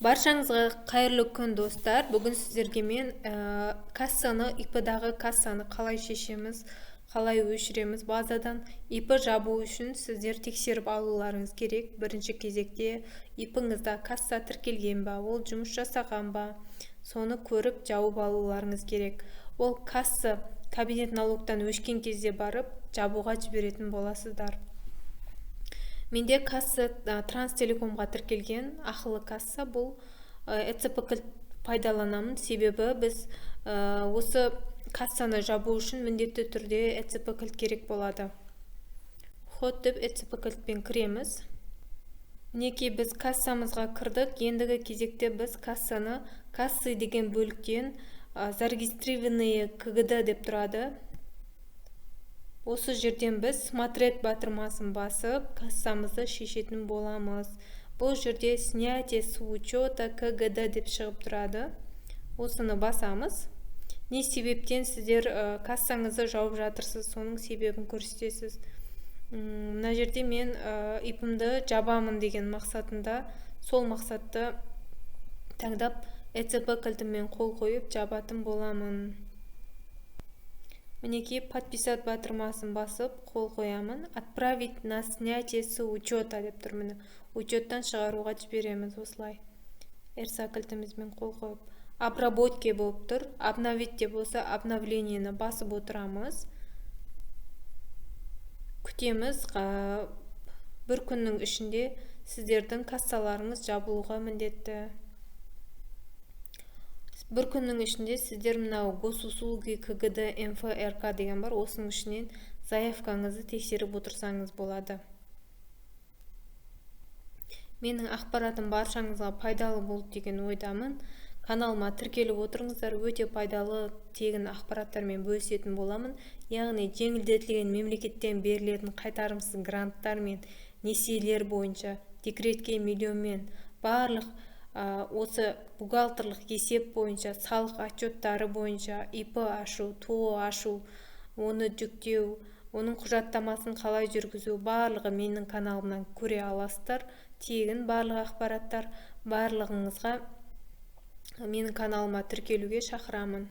Баршаңызға қайырлы күн достар. Бүгін сіздерге мен кассаны, ИП-дағы кассаны қалай шешеміз, қалай өшіреміз. Базадан ИП жабу үшін сіздер тексеріп алуларыңыз керек. Бірінші кезекте ИП-іңізде касса тіркелген ба, ол жұмыс жасаған ба, соны көріп жауып алуларыңыз керек. Ол касса кабинет налогтан өшкен кезде барып жабуға жіберетін боласыздар. Менде касса Транстелекомға тіркелген ақылы касса, бұл ЭЦП кілт пайдаланамын. Себебі біз осы кассаны жабу үшін міндетті түрде ЭЦП кілт керек болады. Ход деп ЭЦП кілтпен кіреміз. Мінекей біз кассамызға кірдік. Ендігі кезекте біз кассаны кассы деген бөліктен зарегистрированные КГД деп тұрады. Осы жерден біз смотреть батырмасын басып, кассамызды шешетін боламыз. Бұл жерде снятие с учета КГД деп шығып тұрады. Осыны басамыз. Не себептен сіздер кассаңызды жауып жатырсыз, соның себебін көрсетесіз. Мына жерде мен ИП-імді жабамын деген мақсатында, сол мақсатты таңдап ЭЦП кілтімен қол қойып жабатын боламын. Мінекей подписать батырмасын басып қол қоямын. Отправить на снятие с учета деп тұр. Міне учеттан шығаруға жібереміз осылай. РСА кілтімізбен қол қойып. Обработке болып тұр. Обновить деп болса обновлениені басып отырамыз. Күтеміз. Бір күннің ішінде сіздердің кассаларыңыз жабылуға міндетті. Бір күннің ішінде сіздер мынау госуслуги КГД МФРК деген бар, осының ішінен заявкаңызды тексеріп отырсаңыз болады. Менің ақпаратым баршаңызға пайдалы болды деген ойдамын. Каналыма тіркеліп отырыңыздар, өте пайдалы тегін ақпараттармен бөлісетін боламын. Яғни жеңілдетілген мемлекеттен берілетін қайтарымсыз гранттар мен несиелер бойынша декретке миллионмен барлық осы бухгалтерлік есеп бойынша, салық отчеттары бойынша, ИП ашу, ТО ашу, оны жүктеу, оның құжаттамасын қалай жүргізу, барлығы менің каналымнан көре аласыздар. Тегін барлық ақпараттар, барлығыңызға менің каналыма тіркелуге шақырамын.